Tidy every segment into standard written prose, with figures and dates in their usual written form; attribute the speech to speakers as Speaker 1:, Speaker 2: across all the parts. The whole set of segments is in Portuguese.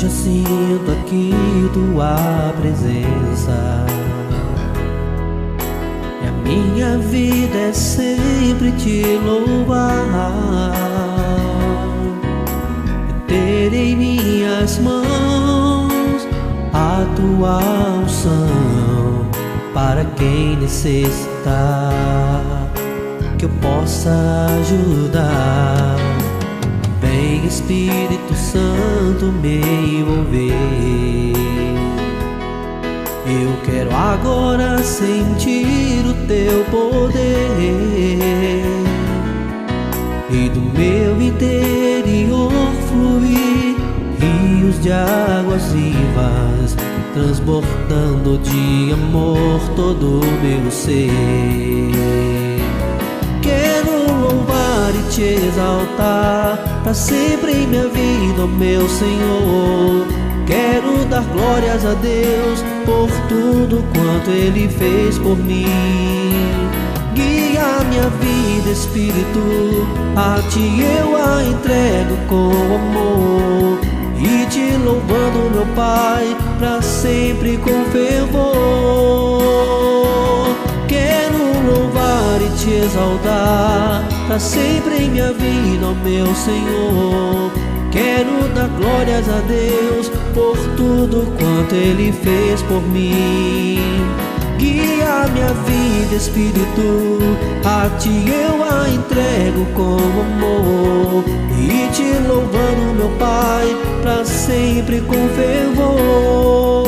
Speaker 1: já sinto aqui tua presença, e a minha vida é sempre te louvar, e ter em minhas mãos a tua unção para quem necessitar, que eu possa ajudar. Vem Espírito Santo me envolver, eu quero agora sentir o teu poder, e do meu interior fluir rios de águas vivas, transbordando de amor todo o meu ser. Quero louvar e te exaltar para sempre em minha vida, ó meu Senhor. Quero dar glórias a Deus por tudo quanto Ele fez por mim. Guia minha vida, Espírito, a Ti eu a entrego com amor, e te louvando, meu Pai, para sempre com fervor. Quero louvar e te exaltar para sempre em minha vida, ó meu Senhor. Quero dar glórias a Deus por tudo quanto Ele fez por mim. Guia minha vida, Espírito, a Ti eu a entrego com amor, e te louvando, meu Pai, para sempre com fervor.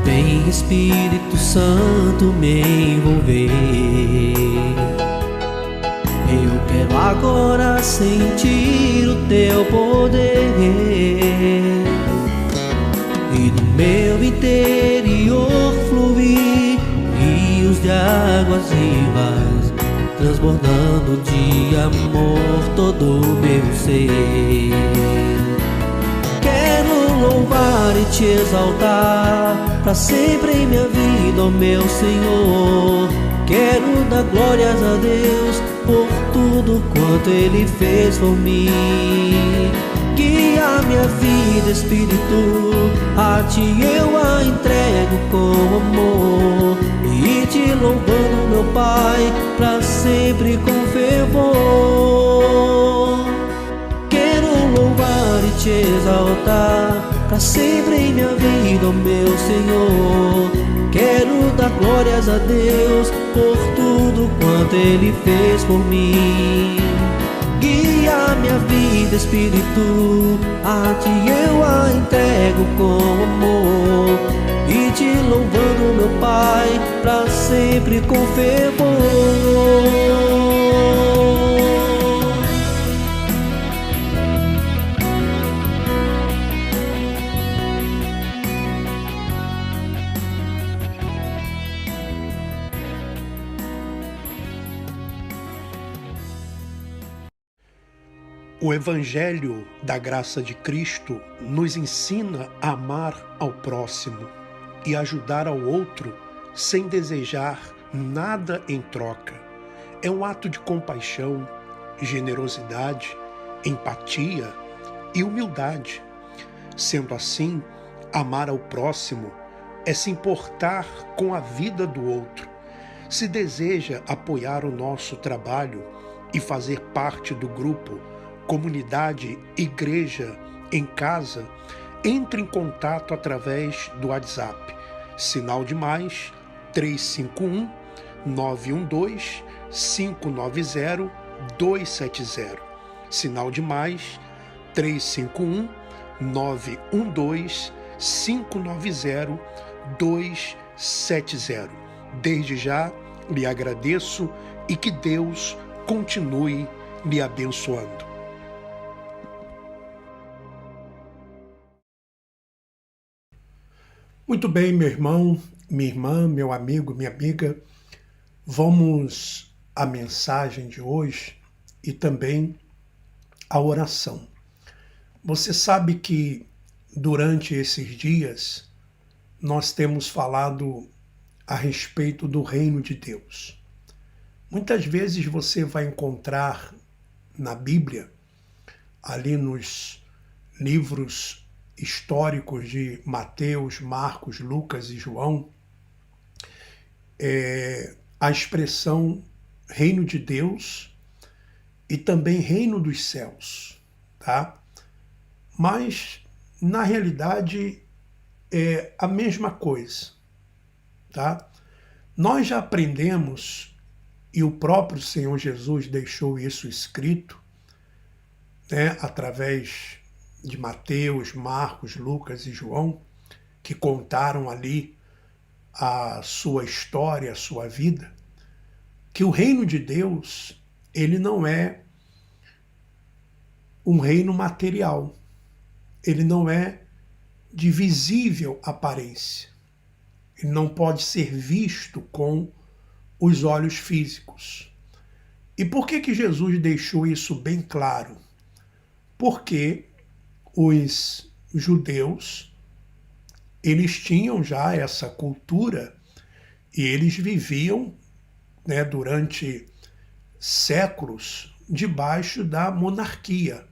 Speaker 1: Vem Espírito Santo me envolver, eu quero agora sentir o teu poder, e no meu interior fluir rios de águas vivas, transbordando de amor todo o meu ser. Quero louvar e te exaltar para sempre em minha vida, ó meu Senhor. Quero dar glórias a Deus por tudo quanto Ele fez por mim. Guia minha vida, Espírito, a Ti eu a entrego com amor, e te louvando, meu Pai, para sempre com fervor. Quero louvar e te exaltar para sempre em minha vida, ó meu Senhor. Quero dar glórias a Deus por tudo quanto Ele fez por mim. Guia minha vida, Espírito, a Ti eu a entrego com amor, e te louvando, meu Pai, para sempre com fervor.
Speaker 2: O Evangelho da Graça de Cristo nos ensina a amar ao próximo e ajudar ao outro sem desejar nada em troca. É um ato de compaixão, generosidade, empatia e humildade. Sendo assim, amar ao próximo é se importar com a vida do outro. Se deseja apoiar o nosso trabalho e fazer parte do grupo, comunidade, igreja, em casa, entre em contato através do WhatsApp, sinal de mais 351 912 590 270, sinal de mais 351 912 590 270. Desde já lhe agradeço e que Deus continue lhe abençoando. Muito bem, meu irmão, minha irmã, meu amigo, minha amiga, vamos à mensagem de hoje e também à oração. Você sabe que durante esses dias, nós temos falado a respeito do reino de Deus. Muitas vezes você vai encontrar na Bíblia, ali nos livros históricos de Mateus, Marcos, Lucas e João, a expressão reino de Deus e também reino dos céus, tá? Mas, na realidade, é a mesma coisa, tá? Nós já aprendemos, e o próprio Senhor Jesus deixou isso escrito, né, através de Mateus, Marcos, Lucas e João, que contaram ali a sua história, a sua vida, que o reino de Deus, ele não é um reino material, ele não é de visível aparência, ele não pode ser visto com os olhos físicos. E por que Jesus deixou isso bem claro? Porque os judeus, eles tinham já essa cultura e eles viviam, né, durante séculos debaixo da monarquia.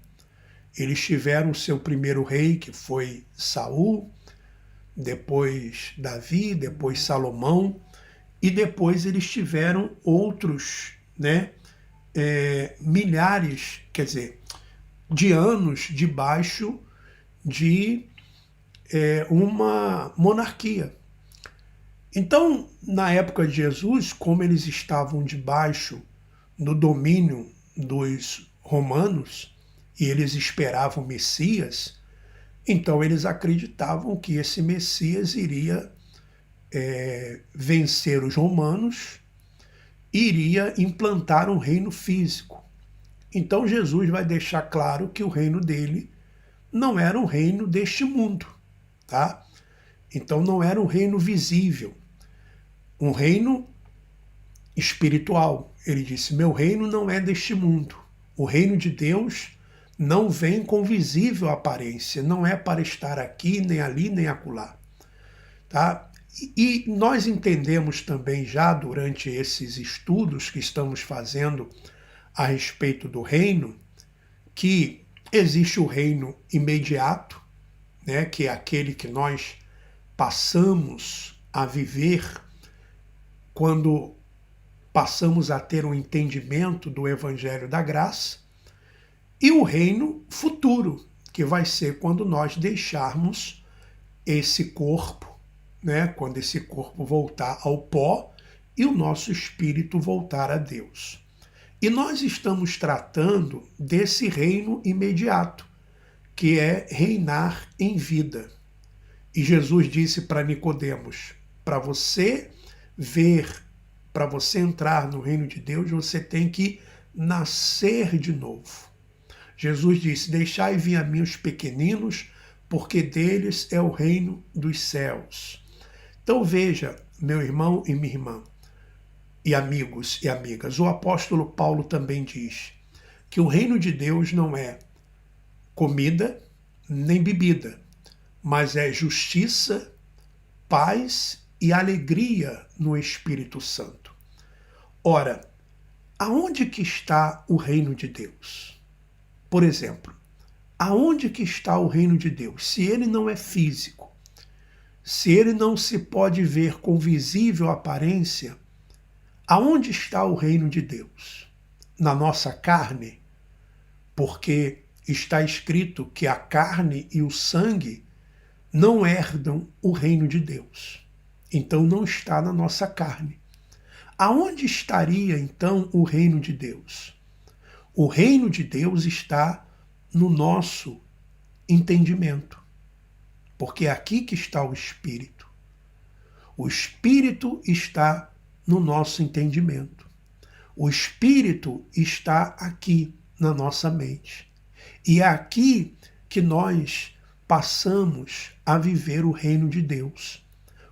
Speaker 2: Eles tiveram seu primeiro rei, que foi Saul, depois Davi, depois Salomão, e depois eles tiveram outros, né, milhares, quer dizer, de anos debaixo de uma monarquia. Então, na época de Jesus, como eles estavam debaixo do domínio dos romanos e eles esperavam o Messias, então eles acreditavam que esse Messias iria vencer os romanos e iria implantar um reino físico. Então Jesus vai deixar claro que o reino dele não era um reino deste mundo, tá? Então não era um reino visível, um reino espiritual. Ele disse: meu reino não é deste mundo. O reino de Deus não vem com visível aparência, não é para estar aqui, nem ali, nem acolá, tá? E nós entendemos também já durante esses estudos que estamos fazendo a respeito do reino, que existe o reino imediato, né, que é aquele que nós passamos a viver quando passamos a ter um entendimento do Evangelho da Graça, e o reino futuro, que vai ser quando nós deixarmos esse corpo, né, quando esse corpo voltar ao pó e o nosso espírito voltar a Deus. E nós estamos tratando desse reino imediato, que é reinar em vida. E Jesus disse para Nicodemos: para você ver, para você entrar no reino de Deus, você tem que nascer de novo. Jesus disse: deixai vir a mim os pequeninos, porque deles é o reino dos céus. Então veja, meu irmão e minha irmã, e amigos e amigas, o apóstolo Paulo também diz que o reino de Deus não é comida nem bebida, mas é justiça, paz e alegria no Espírito Santo. Ora, aonde que está o reino de Deus? Por exemplo, aonde que está o reino de Deus? Se ele não é físico, se ele não se pode ver com visível aparência, aonde está o reino de Deus? Na nossa carne? Porque está escrito que a carne e o sangue não herdam o reino de Deus. Então não está na nossa carne. Aonde estaria então o reino de Deus? O reino de Deus está no nosso entendimento. Porque é aqui que está o Espírito. O Espírito está no nosso entendimento. O Espírito está aqui na nossa mente. E é aqui que nós passamos a viver o reino de Deus,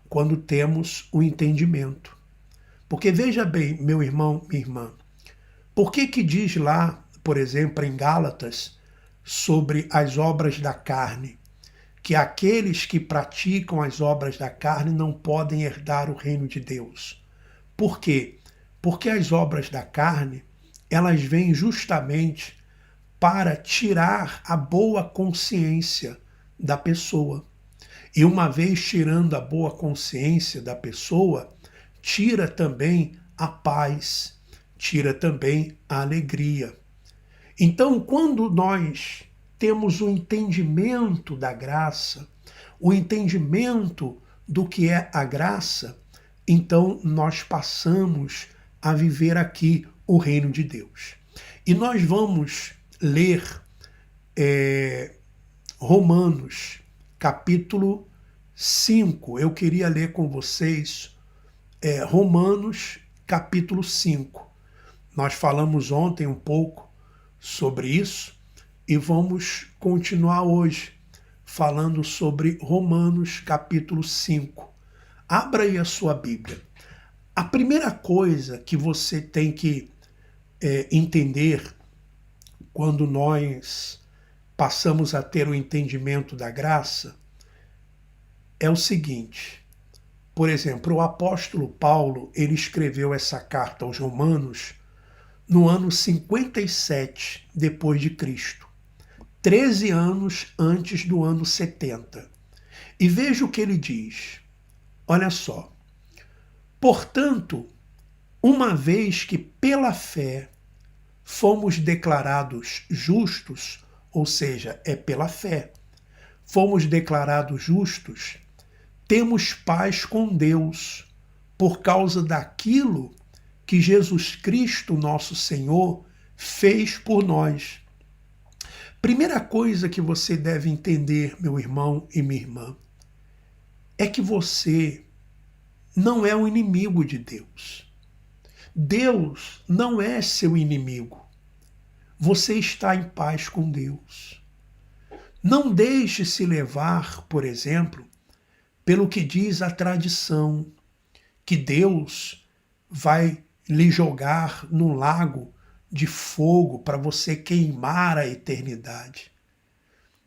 Speaker 2: quando temos o entendimento. Porque veja bem, meu irmão, minha irmã, por que diz lá, por exemplo, em Gálatas, sobre as obras da carne, que aqueles que praticam as obras da carne não podem herdar o reino de Deus. Por quê? Porque as obras da carne, elas vêm justamente para tirar a boa consciência da pessoa. E uma vez tirando a boa consciência da pessoa, tira também a paz, tira também a alegria. Então, quando nós temos o entendimento da graça, o entendimento do que é a graça, então nós passamos a viver aqui o reino de Deus. E nós vamos ler Romanos, capítulo 5. Eu queria ler com vocês Romanos, capítulo 5. Nós falamos ontem um pouco sobre isso e vamos continuar hoje falando sobre Romanos, capítulo 5. Abra aí a sua Bíblia. A primeira coisa que você tem que entender quando nós passamos a ter o entendimento da graça é o seguinte. Por exemplo, o apóstolo Paulo, ele escreveu essa carta aos Romanos no ano 57 depois de Cristo, 13 anos antes do ano 70. E veja o que ele diz. Olha só. Portanto, uma vez que pela fé fomos declarados justos, ou seja, é pela fé, fomos declarados justos, temos paz com Deus por causa daquilo que Jesus Cristo, nosso Senhor, fez por nós. Primeira coisa que você deve entender, meu irmão e minha irmã, é que você não é o inimigo de Deus. Deus não é seu inimigo. Você está em paz com Deus. Não deixe se levar, por exemplo, pelo que diz a tradição, que Deus vai lhe jogar num lago de fogo para você queimar a eternidade.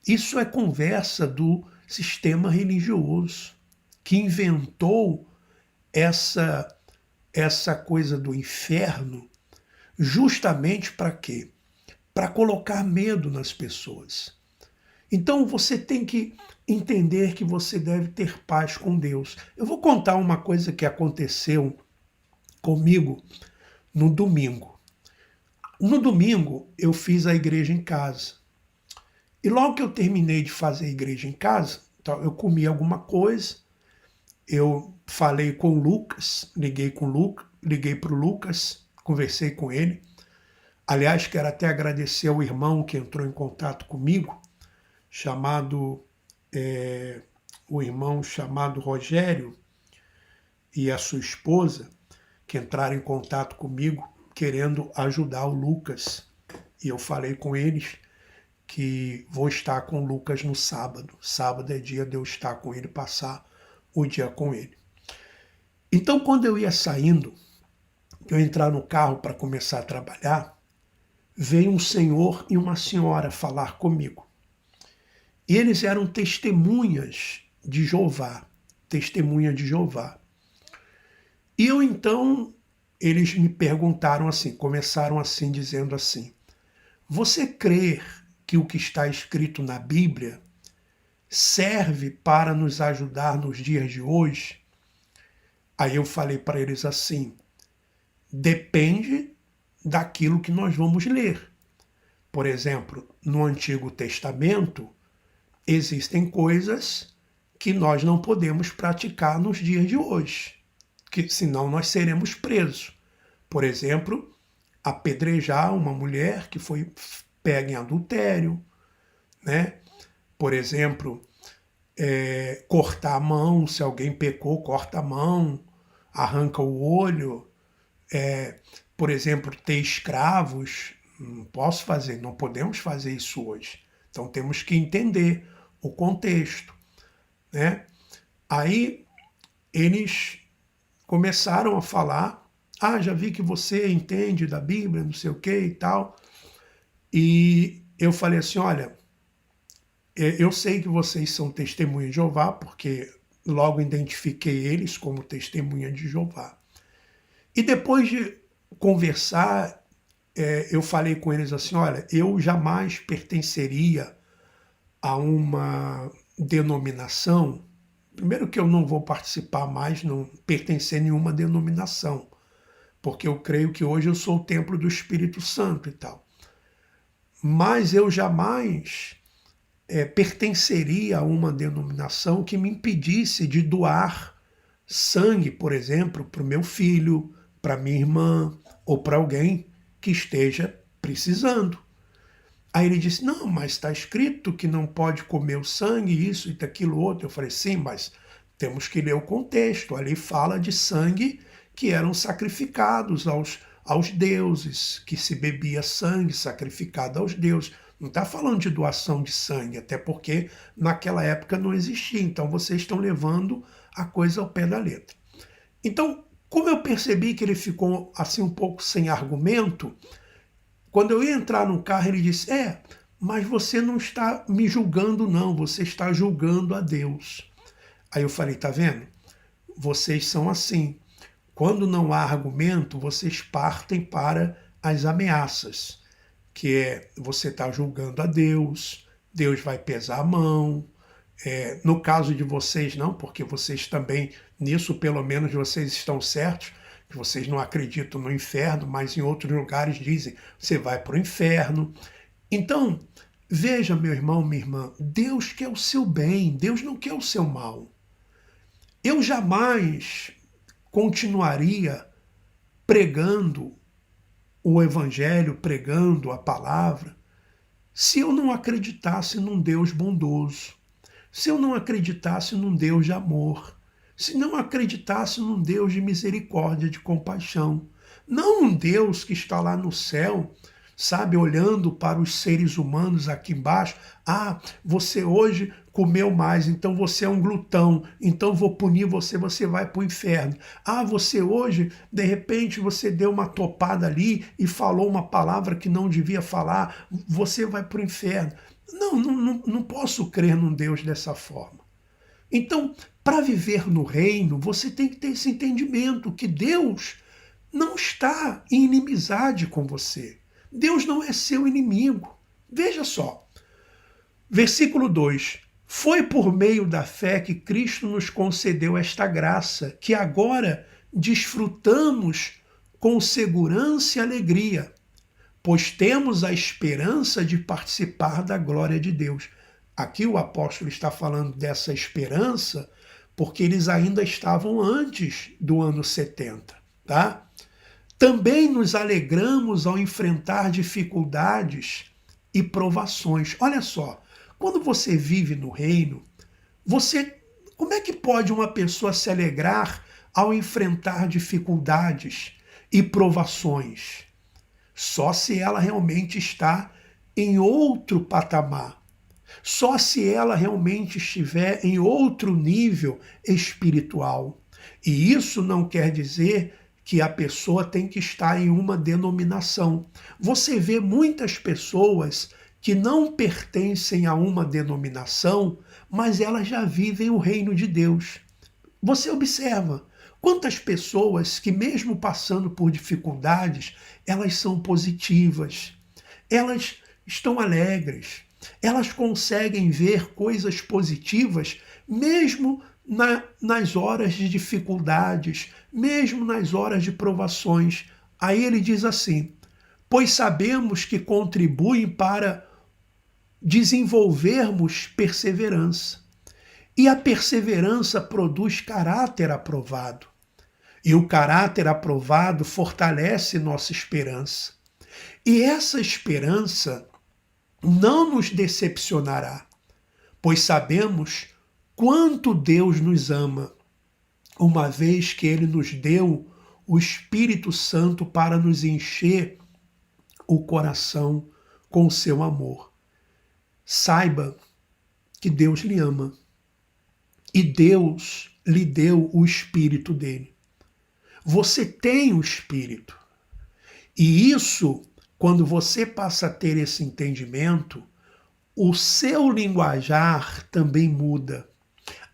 Speaker 2: Isso é conversa do sistema religioso, que inventou essa coisa do inferno justamente para quê? Para colocar medo nas pessoas. Então você tem que entender que você deve ter paz com Deus. Eu vou contar uma coisa que aconteceu comigo no domingo. No domingo eu fiz a igreja em casa. E logo que eu terminei de fazer a igreja em casa, eu comi alguma coisa, eu falei com o Lucas, liguei para o Lucas, conversei com ele. Aliás, quero até agradecer ao irmão que entrou em contato comigo, o irmão chamado Rogério e a sua esposa, que entraram em contato comigo querendo ajudar o Lucas. E eu falei com eles que vou estar com o Lucas no sábado. Sábado é dia de eu estar com ele, passar o dia com ele. Então, quando eu ia saindo, eu entrar no carro para começar a trabalhar, veio um senhor e uma senhora falar comigo. E eles eram testemunhas de Jeová. E eu então, eles me perguntaram assim, começaram assim, dizendo assim: você crê que o que está escrito na Bíblia serve para nos ajudar nos dias de hoje? Aí eu falei para eles assim: depende daquilo que nós vamos ler. Por exemplo, no Antigo Testamento, existem coisas que nós não podemos praticar nos dias de hoje, que senão nós seremos presos. Por exemplo, apedrejar uma mulher que foi pega em adultério, né? Por exemplo, cortar a mão, se alguém pecou, corta a mão, arranca o olho. Por exemplo, ter escravos, não podemos fazer isso hoje. Então temos que entender o contexto, né? Aí eles começaram a falar: já vi que você entende da Bíblia, não sei o que e tal. E eu falei assim: olha, Eu sei que vocês são testemunhas de Jeová, porque logo identifiquei eles como testemunha de Jeová. E depois de conversar, eu falei com eles assim, olha, eu jamais pertenceria a uma denominação. Primeiro que eu não vou participar mais, não pertencer a nenhuma denominação, porque eu creio que hoje eu sou o templo do Espírito Santo e tal. Mas eu jamais pertenceria a uma denominação que me impedisse de doar sangue, por exemplo, para o meu filho, para minha irmã ou para alguém que esteja precisando. Aí ele disse, não, mas está escrito que não pode comer o sangue, isso e aquilo outro. Eu falei, sim, mas temos que ler o contexto. Ali fala de sangue que eram sacrificados aos deuses, que se bebia sangue sacrificado aos deuses. Não está falando de doação de sangue, até porque naquela época não existia. Então vocês estão levando a coisa ao pé da letra. Então, como eu percebi que ele ficou assim um pouco sem argumento, quando eu ia entrar no carro, ele disse, mas você não está me julgando não, você está julgando a Deus. Aí eu falei, tá vendo? Vocês são assim. Quando não há argumento, vocês partem para as ameaças, que é você está julgando a Deus, Deus vai pesar a mão. No caso de vocês não, porque vocês também, nisso pelo menos vocês estão certos, que vocês não acreditam no inferno, mas em outros lugares dizem, você vai para o inferno. Então, veja, meu irmão, minha irmã, Deus quer o seu bem, Deus não quer o seu mal. Eu jamais continuaria pregando o evangelho, pregando a palavra, se eu não acreditasse num Deus bondoso, se eu não acreditasse num Deus de amor, se não acreditasse num Deus de misericórdia, de compaixão, não um Deus que está lá no céu, sabe, olhando para os seres humanos aqui embaixo, você hoje comeu mais, então você é um glutão, então vou punir você, você vai para o inferno. Você hoje, de repente, você deu uma topada ali e falou uma palavra que não devia falar, você vai para o inferno. Não posso crer num Deus dessa forma. Então, para viver no reino, você tem que ter esse entendimento que Deus não está em inimizade com você. Deus não é seu inimigo. Veja só, versículo 2. Foi por meio da fé que Cristo nos concedeu esta graça, que agora desfrutamos com segurança e alegria, pois temos a esperança de participar da glória de Deus. Aqui o apóstolo está falando dessa esperança porque eles ainda estavam antes do ano 70, tá? Também nos alegramos ao enfrentar dificuldades e provações. Olha só, quando você vive no reino, como é que pode uma pessoa se alegrar ao enfrentar dificuldades e provações? Só se ela realmente está em outro patamar. Só se ela realmente estiver em outro nível espiritual. E isso não quer dizer que a pessoa tem que estar em uma denominação. Você vê muitas pessoas que não pertencem a uma denominação, mas elas já vivem o reino de Deus. Você observa quantas pessoas que, mesmo passando por dificuldades, elas são positivas, elas estão alegres, elas conseguem ver coisas positivas mesmo nas horas de dificuldades, mesmo nas horas de provações. Aí ele diz assim, pois sabemos que contribuem para desenvolvermos perseverança. E a perseverança produz caráter aprovado. E o caráter aprovado fortalece nossa esperança. E essa esperança não nos decepcionará, pois sabemos quanto Deus nos ama, uma vez que Ele nos deu o Espírito Santo para nos encher o coração com o seu amor. Saiba que Deus lhe ama e Deus lhe deu o Espírito dele. Você tem o Espírito. E isso, quando você passa a ter esse entendimento, o seu linguajar também muda.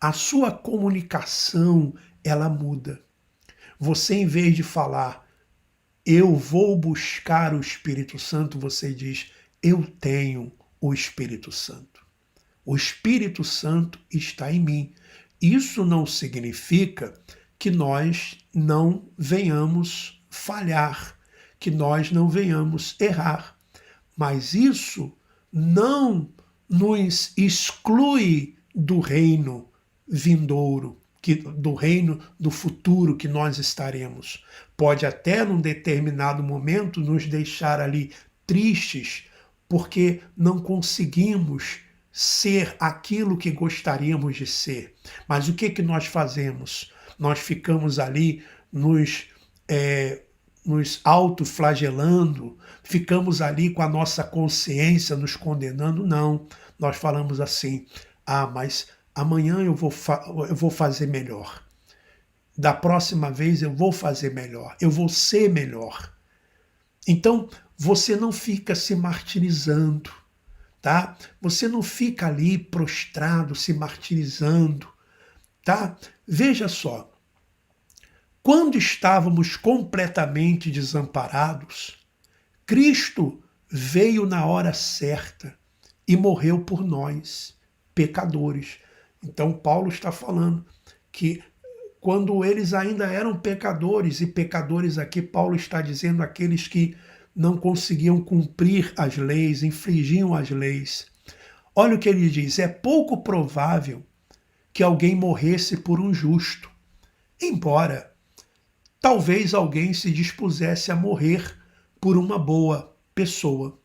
Speaker 2: A sua comunicação, ela muda. Você, em vez de falar, eu vou buscar o Espírito Santo, você diz, eu tenho o Espírito Santo. O Espírito Santo está em mim. Isso não significa que nós não venhamos falhar, que nós não venhamos errar. Mas isso não nos exclui do reino vindouro, do reino do futuro que nós estaremos. Pode até, num determinado momento, nos deixar ali tristes, porque não conseguimos ser aquilo que gostaríamos de ser. Mas o que nós fazemos? Nós ficamos ali nos autoflagelando, ficamos ali com a nossa consciência nos condenando? Não. Nós falamos assim, mas amanhã eu vou fazer melhor. Da próxima vez eu vou fazer melhor, eu vou ser melhor. Então, você não fica se martirizando, tá? Você não fica ali prostrado, se martirizando, tá? Veja só, quando estávamos completamente desamparados, Cristo veio na hora certa e morreu por nós, pecadores. Então, Paulo está falando que quando eles ainda eram pecadores, e pecadores aqui, Paulo está dizendo aqueles que não conseguiam cumprir as leis, infringiam as leis. Olha o que ele diz, é pouco provável que alguém morresse por um justo, embora talvez alguém se dispusesse a morrer por uma boa pessoa.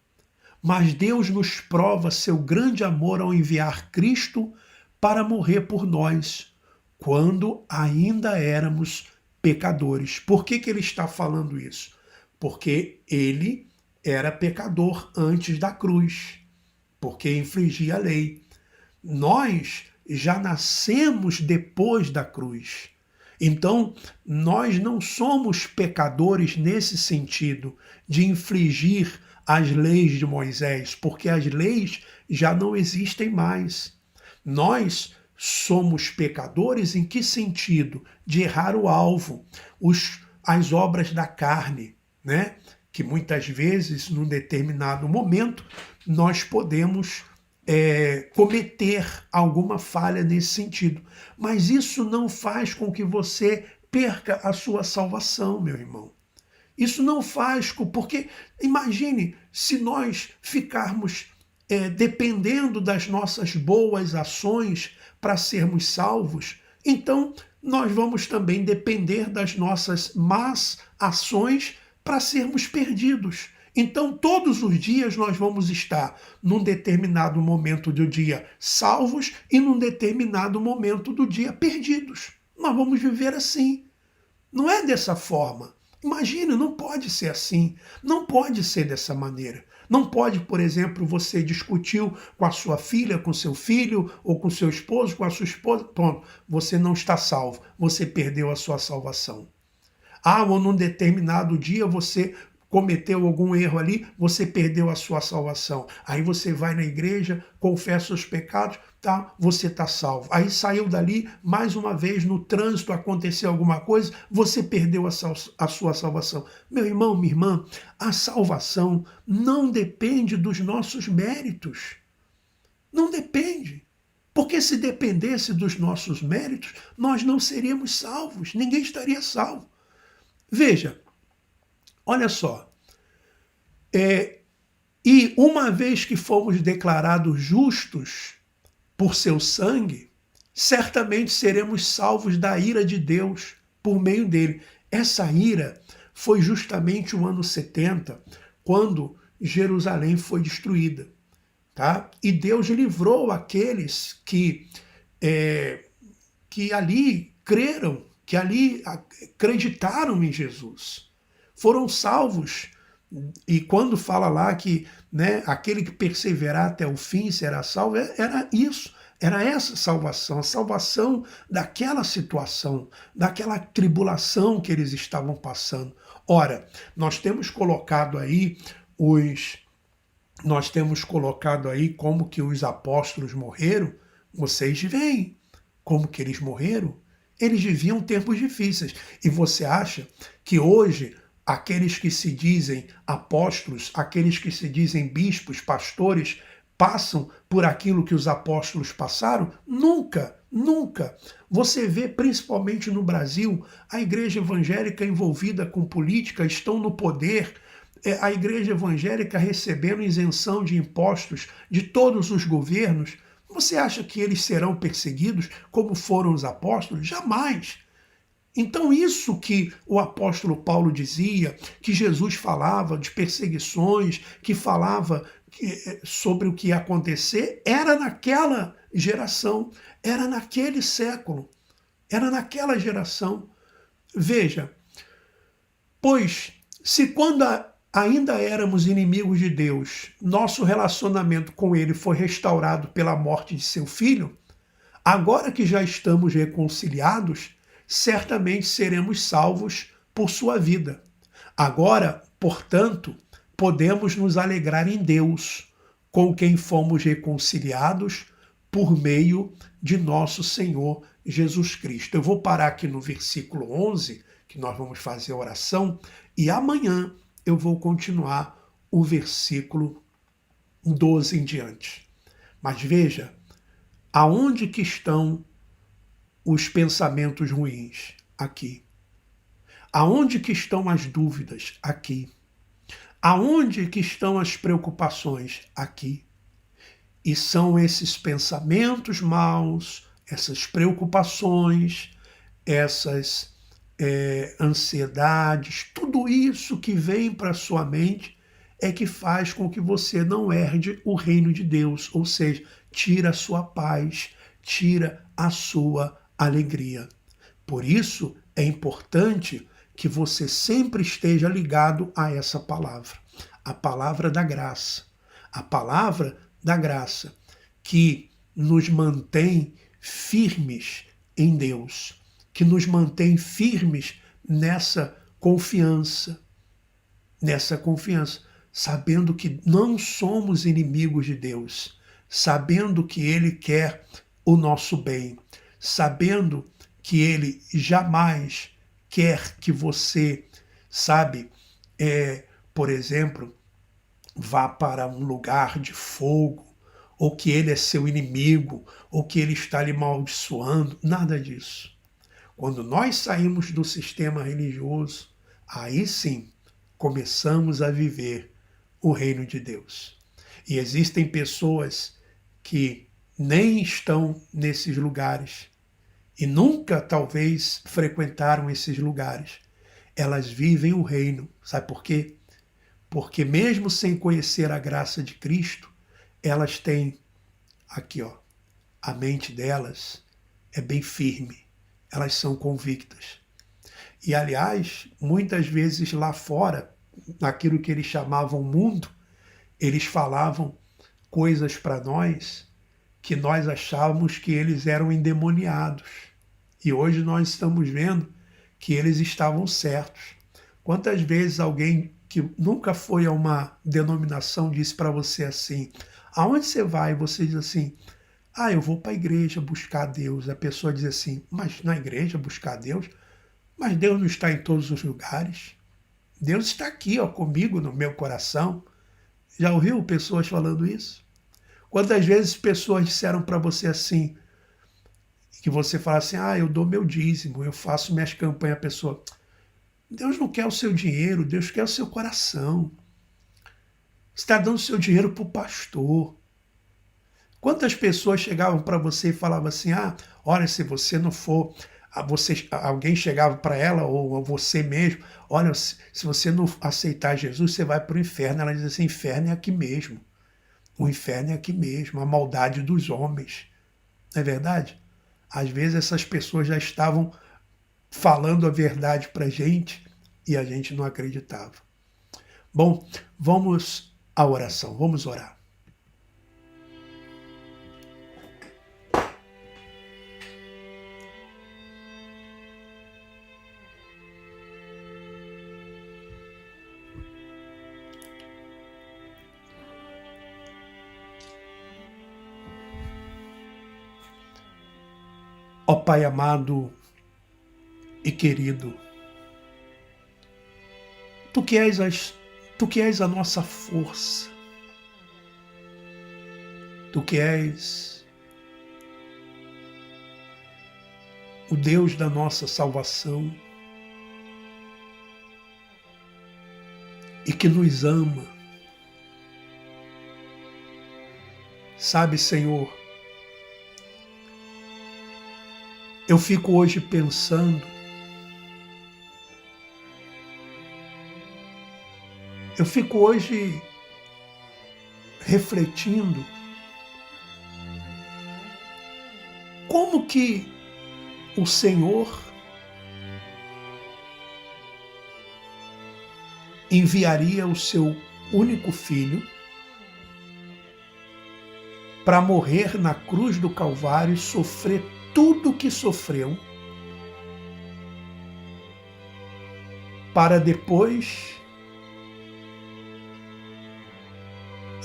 Speaker 2: Mas Deus nos prova seu grande amor ao enviar Cristo para morrer por nós, quando ainda éramos pecadores. Por que ele está falando isso? Porque ele era pecador antes da cruz, porque infringia a lei. Nós já nascemos depois da cruz. Então, nós não somos pecadores nesse sentido de infringir as leis de Moisés, porque as leis já não existem mais. Nós somos pecadores em que sentido? De errar o alvo, as obras da carne, né? Que muitas vezes, num determinado momento, nós podemos cometer alguma falha nesse sentido. Mas isso não faz com que você perca a sua salvação, meu irmão. Isso não faz, porque imagine se nós ficarmos dependendo das nossas boas ações para sermos salvos, então nós vamos também depender das nossas más ações para sermos perdidos. Então, todos os dias nós vamos estar num determinado momento do dia salvos e num determinado momento do dia perdidos. Nós vamos viver assim. Não é dessa forma. Imagina, não pode ser assim. Não pode ser dessa maneira. Não pode, por exemplo, você discutiu com a sua filha, com seu filho, ou com seu esposo, com a sua esposa. Pronto, você não está salvo. Você perdeu a sua salvação. Ou num determinado dia você cometeu algum erro ali, você perdeu a sua salvação. Aí você vai na igreja, confessa os pecados, tá? Você está salvo. Aí saiu dali, mais uma vez, no trânsito aconteceu alguma coisa, você perdeu a sua salvação. Meu irmão, minha irmã, a salvação não depende dos nossos méritos. Não depende. Porque se dependesse dos nossos méritos, nós não seríamos salvos. Ninguém estaria salvo. Veja, olha só, e uma vez que fomos declarados justos por seu sangue, certamente seremos salvos da ira de Deus por meio dele. Essa ira foi justamente o ano 70, quando Jerusalém foi destruída. Tá? E Deus livrou aqueles que ali creram, que ali acreditaram em Jesus. Foram salvos. E quando fala lá que aquele que perseverar até o fim será salvo, era isso, era essa salvação, a salvação daquela situação, daquela tribulação que eles estavam passando. Ora, nós temos colocado aí nós temos colocado aí como que os apóstolos morreram. Vocês veem como que eles morreram. Eles viviam tempos difíceis. E você acha que hoje aqueles que se dizem apóstolos, aqueles que se dizem bispos, pastores, passam por aquilo que os apóstolos passaram? Nunca, nunca. Você vê, principalmente no Brasil, a igreja evangélica envolvida com política, estão no poder, a igreja evangélica recebendo isenção de impostos de todos os governos. Você acha que eles serão perseguidos como foram os apóstolos? Jamais. Então isso que o apóstolo Paulo dizia, que Jesus falava de perseguições, que falava sobre o que ia acontecer, era naquela geração, era naquele século, era naquela geração. Veja, pois se quando ainda éramos inimigos de Deus, nosso relacionamento com ele foi restaurado pela morte de seu filho, agora que já estamos reconciliados, certamente seremos salvos por sua vida. Agora, portanto, podemos nos alegrar em Deus, com quem fomos reconciliados por meio de nosso Senhor Jesus Cristo. Eu vou parar aqui no versículo 11, que nós vamos fazer a oração, e amanhã eu vou continuar o versículo 12 em diante. Mas veja, aonde que estão os pensamentos ruins? Aqui. Aonde que estão as dúvidas? Aqui. Aonde que estão as preocupações? Aqui. E são esses pensamentos maus, essas preocupações, essas ansiedades, tudo isso que vem para sua mente é que faz com que você não herde o reino de Deus, ou seja, tira a sua paz, tira a sua alegria. Por isso é importante que você sempre esteja ligado a essa palavra, a palavra da graça. A palavra da graça que nos mantém firmes em Deus, que nos mantém firmes nessa confiança, sabendo que não somos inimigos de Deus, sabendo que Ele quer o nosso bem, sabendo que Ele jamais quer que você, por exemplo, vá para um lugar de fogo, ou que Ele é seu inimigo, ou que Ele está lhe amaldiçoando, nada disso. Quando nós saímos do sistema religioso, aí sim começamos a viver o reino de Deus. E existem pessoas que nem estão nesses lugares e nunca, talvez, frequentaram esses lugares. Elas vivem o reino. Sabe por quê? Porque mesmo sem conhecer a graça de Cristo, elas têm aqui, a mente delas é bem firme. Elas são convictas. E, aliás, muitas vezes lá fora, naquilo que eles chamavam mundo, eles falavam coisas para nós que nós achávamos que eles eram endemoniados. E hoje nós estamos vendo que eles estavam certos. Quantas vezes alguém que nunca foi a uma denominação disse para você assim: aonde você vai? E você diz assim: eu vou para a igreja buscar Deus. A pessoa diz assim: mas na igreja buscar Deus? Mas Deus não está em todos os lugares. Deus está aqui, comigo, no meu coração. Já ouviu pessoas falando isso? Quantas vezes pessoas disseram para você assim, que você fala assim: eu dou meu dízimo, eu faço minhas campanhas. A pessoa: Deus não quer o seu dinheiro, Deus quer o seu coração. Você está dando o seu dinheiro para o pastor. Quantas pessoas chegavam para você e falavam assim: olha, se você não for, alguém chegava para ela, ou você mesmo: olha, se você não aceitar Jesus, você vai para o inferno. Ela diz assim: inferno é aqui mesmo. O inferno é aqui mesmo, a maldade dos homens. Não é verdade? Às vezes essas pessoas já estavam falando a verdade para a gente e a gente não acreditava. Bom, vamos à oração, vamos orar. Ó Pai amado e querido, Tu que és a nossa força, Tu que és o Deus da nossa salvação e que nos ama. Sabe, Senhor, eu fico hoje pensando, eu fico hoje refletindo como que o Senhor enviaria o seu único filho para morrer na cruz do Calvário e sofrer tudo o que sofreu, para depois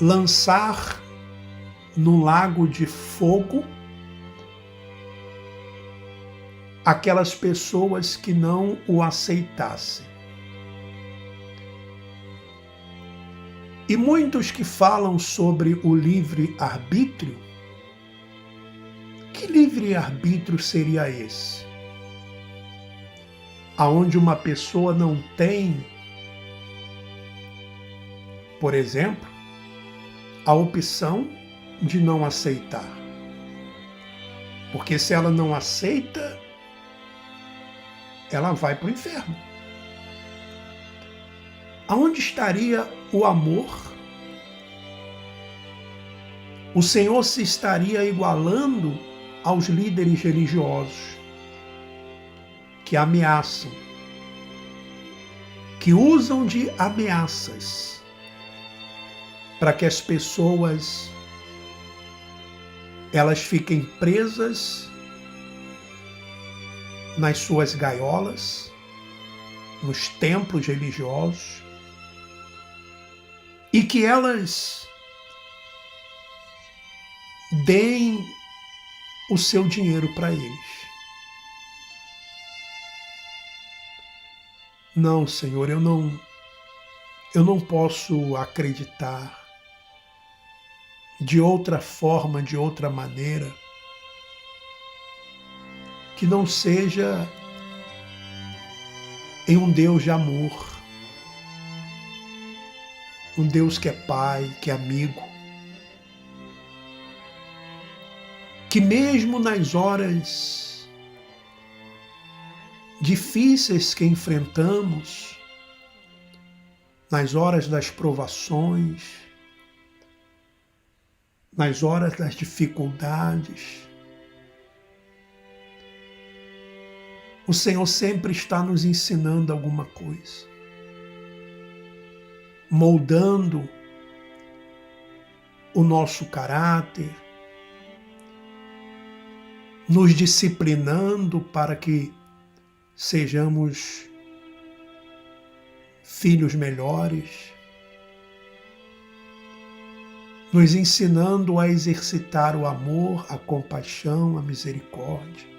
Speaker 2: lançar no lago de fogo aquelas pessoas que não o aceitassem. E muitos que falam sobre o livre-arbítrio, que livre-arbítrio seria esse? Aonde uma pessoa não tem, por exemplo, a opção de não aceitar. Porque se ela não aceita, ela vai para o inferno. Aonde estaria o amor? O Senhor se estaria igualando aos líderes religiosos que ameaçam, que usam de ameaças para que as pessoas elas fiquem presas nas suas gaiolas, nos templos religiosos, e que elas deem o seu dinheiro para eles. Não, Senhor, eu não posso acreditar de outra forma, de outra maneira, que não seja em um Deus de amor, um Deus que é Pai, que é amigo, que mesmo nas horas difíceis que enfrentamos, nas horas das provações, nas horas das dificuldades, o Senhor sempre está nos ensinando alguma coisa, moldando o nosso caráter, nos disciplinando para que sejamos filhos melhores, nos ensinando a exercitar o amor, a compaixão, a misericórdia.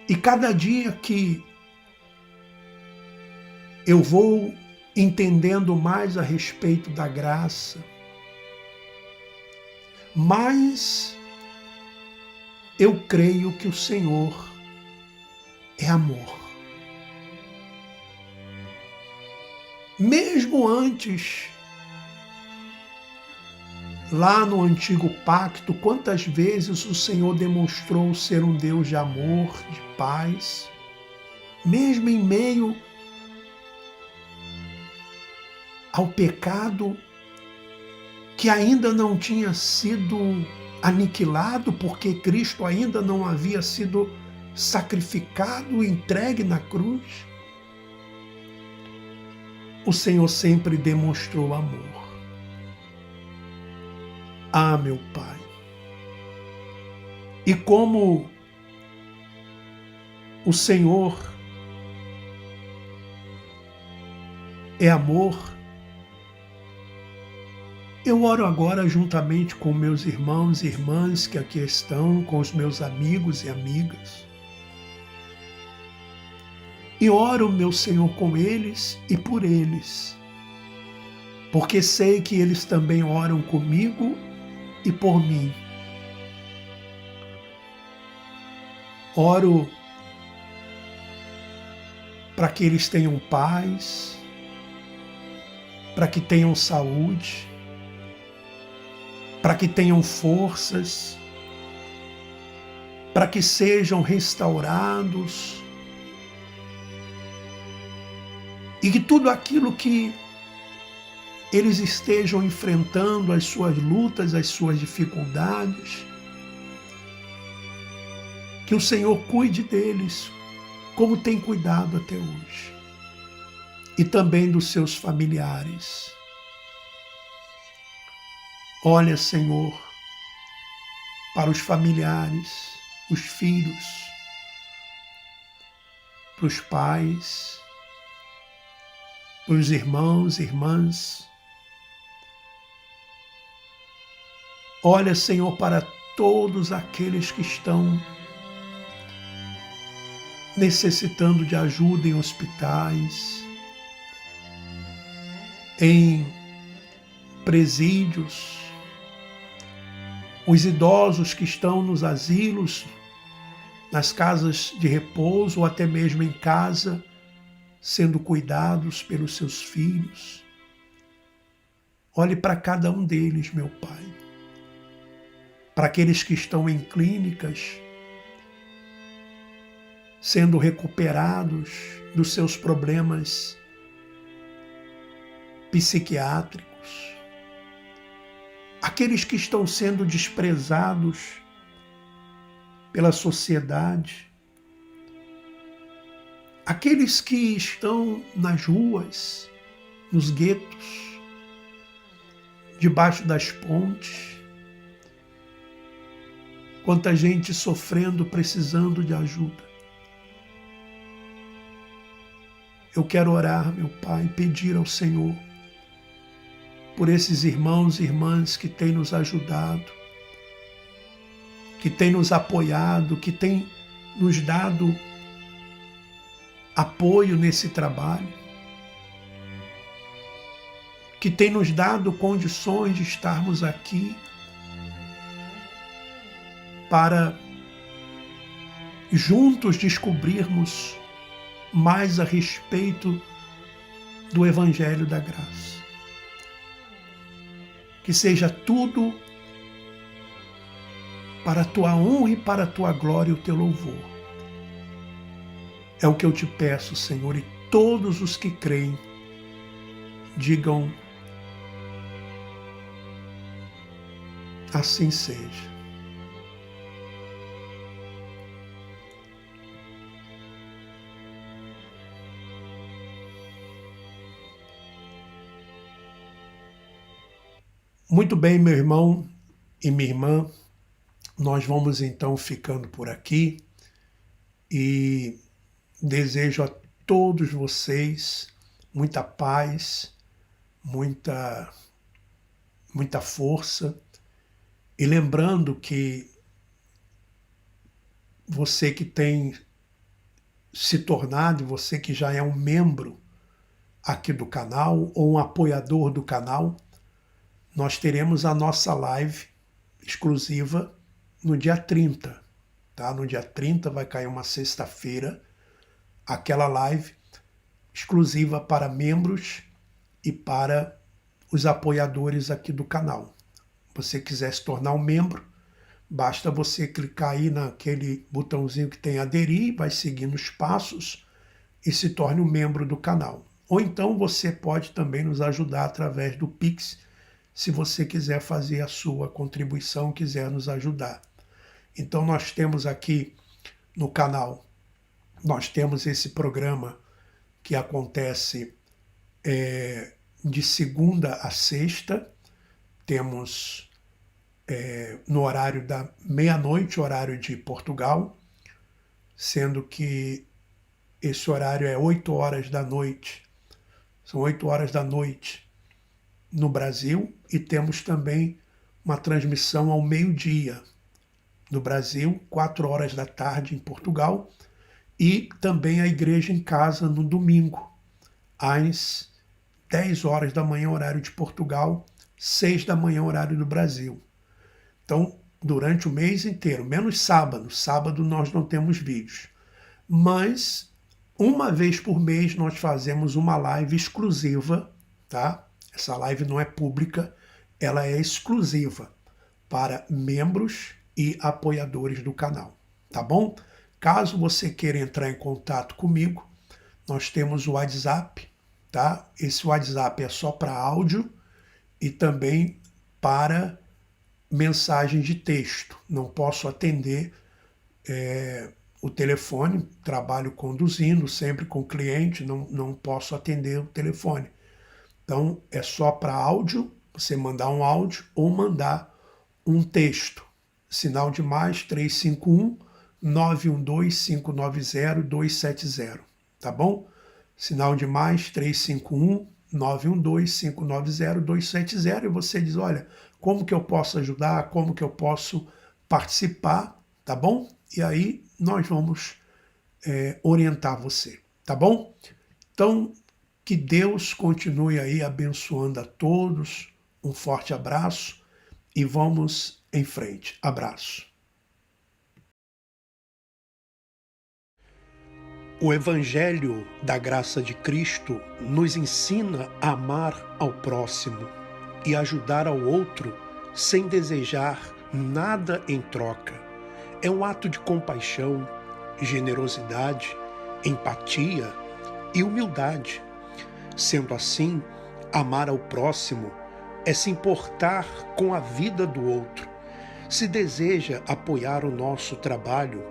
Speaker 2: E cada dia que eu vou entendendo mais a respeito da graça, mais eu creio que o Senhor é amor. Mesmo antes, lá no Antigo Pacto, quantas vezes o Senhor demonstrou ser um Deus de amor, de paz, mesmo em meio ao pecado que ainda não tinha sido aniquilado, porque Cristo ainda não havia sido sacrificado, entregue na cruz. O Senhor sempre demonstrou amor. Ah, meu Pai. E como o Senhor é amor, Eu oro agora juntamente com meus irmãos e irmãs que aqui estão, com os meus amigos e amigas. E oro, meu Senhor, com eles e por eles, porque sei que eles também oram comigo e por mim. Oro para que eles tenham paz, para que tenham saúde, para que tenham forças, para que sejam restaurados e que tudo aquilo que eles estejam enfrentando, as suas lutas, as suas dificuldades, que o Senhor cuide deles, como tem cuidado até hoje, e também dos seus familiares. Olha, Senhor, para os familiares, os filhos, para os pais, para os irmãos e irmãs. Olha, Senhor, para todos aqueles que estão necessitando de ajuda em hospitais, em presídios, os idosos que estão nos asilos, nas casas de repouso ou até mesmo em casa, sendo cuidados pelos seus filhos. Olhe para cada um deles, meu Pai. Para aqueles que estão em clínicas, sendo recuperados dos seus problemas psiquiátricos, aqueles que estão sendo desprezados pela sociedade, aqueles que estão nas ruas, nos guetos, debaixo das pontes, quanta gente sofrendo, precisando de ajuda. Eu quero orar, meu Pai, pedir ao Senhor por esses irmãos e irmãs que têm nos ajudado, que têm nos apoiado, que têm nos dado apoio nesse trabalho, que têm nos dado condições de estarmos aqui para juntos descobrirmos mais a respeito do Evangelho da Graça. Que seja tudo para a tua honra e para a tua glória e o teu louvor. É o que eu te peço, Senhor, e todos os que creem digam: assim seja. Muito bem, meu irmão e minha irmã, nós vamos então ficando por aqui e desejo a todos vocês muita paz, muita força, e lembrando que você que tem se tornado, você que já é um membro aqui do canal ou um apoiador do canal, nós teremos a nossa live exclusiva no dia 30, tá? No dia 30 vai cair uma sexta-feira, aquela live exclusiva para membros e para os apoiadores aqui do canal. Se você quiser se tornar um membro, basta você clicar aí naquele botãozinho que tem aderir, vai seguindo os passos e se torne um membro do canal. Ou então você pode também nos ajudar através do Pix, se você quiser fazer a sua contribuição, quiser nos ajudar. Então nós temos aqui no canal, nós temos esse programa que acontece de segunda a sexta, temos no horário da meia-noite, horário de Portugal, sendo que esse horário é 8 horas da noite, são 8 horas da noite no Brasil e temos também uma transmissão ao meio-dia no Brasil, 4 horas da tarde em Portugal, e também a Igreja em Casa no domingo, às 10 horas da manhã, horário de Portugal, 6 da manhã, horário do Brasil. Então, durante o mês inteiro, menos sábado. Sábado nós não temos vídeos. Mas, uma vez por mês, nós fazemos uma live exclusiva, tá? Essa live não é pública, ela é exclusiva para membros e apoiadores do canal, tá bom? Caso você queira entrar em contato comigo, nós temos o WhatsApp, tá? Esse WhatsApp é só para áudio e também para mensagem de texto. Não posso atender o telefone, trabalho conduzindo, sempre com cliente, não posso atender o telefone. Então, é só para áudio, você mandar um áudio ou mandar um texto. Sinal de mais 351 912 590 270, tá bom? Sinal de mais 351 912 590 270 e você diz, olha, como que eu posso ajudar, como que eu posso participar, tá bom? E aí nós vamos orientar você, tá bom? Então, que Deus continue aí abençoando a todos, um forte abraço e vamos em frente. Abraço. O Evangelho da Graça de Cristo nos ensina a amar ao próximo e ajudar ao outro sem desejar nada em troca. É um ato de compaixão, generosidade, empatia e humildade. Sendo assim, amar ao próximo é se importar com a vida do outro. Se deseja apoiar o nosso trabalho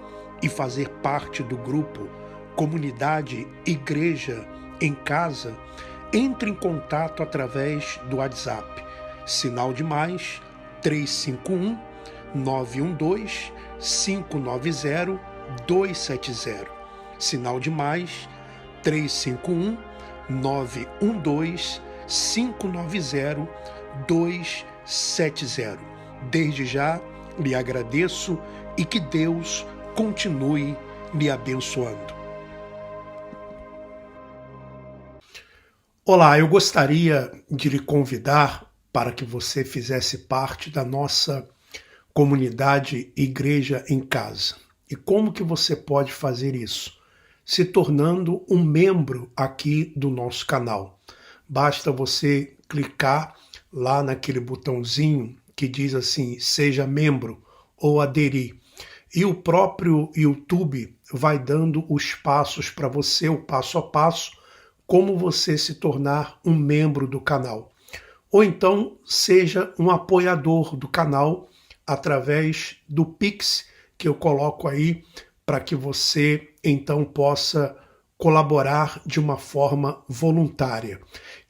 Speaker 2: e fazer parte do grupo Comunidade Igreja em Casa, entre em contato através do WhatsApp, sinal de mais 351 912 590 270, sinal de mais 351 912 590 270. Desde já lhe agradeço e que Deus continue lhe abençoando. Olá, eu gostaria de lhe convidar para que você fizesse parte da nossa comunidade Igreja em Casa. E como que você pode fazer isso? Se tornando um membro aqui do nosso canal. Basta você clicar lá naquele botãozinho que diz assim, seja membro ou aderir. E o próprio YouTube vai dando os passos para você, o passo a passo, como você se tornar um membro do canal. Ou então, seja um apoiador do canal através do Pix, que eu coloco aí para que você então possa colaborar de uma forma voluntária.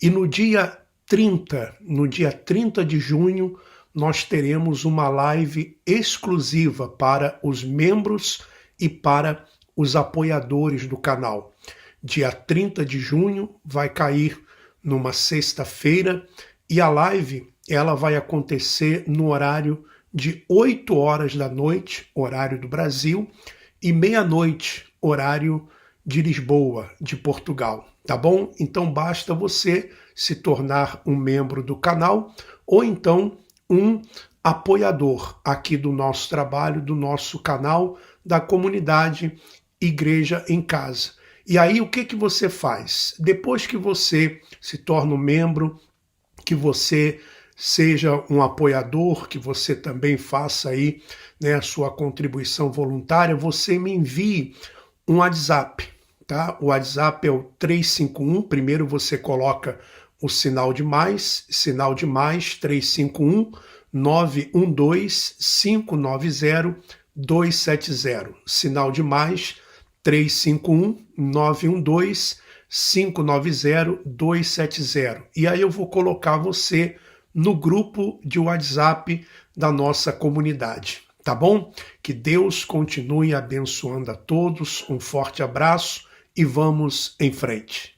Speaker 2: E no dia 30 de junho, nós teremos uma live exclusiva para os membros e para os apoiadores do canal. Dia 30 de junho vai cair numa sexta-feira e a live ela vai acontecer no horário de 8 horas da noite, horário do Brasil, e meia-noite, horário de Lisboa, de Portugal, tá bom? Então basta você se tornar um membro do canal ou então um apoiador aqui do nosso trabalho, do nosso canal, da comunidade Igreja em Casa. E aí o que você faz? Depois que você se torna um membro, que você seja um apoiador, que você também faça aí, né, a sua contribuição voluntária, você me envie um WhatsApp, tá? O WhatsApp é o 351, primeiro você coloca o sinal de mais 351 912 590 270, sinal de mais 351 912 590 270. E aí eu vou colocar você no grupo de WhatsApp da nossa comunidade, tá bom? Que Deus continue abençoando a todos, um forte abraço e vamos em frente.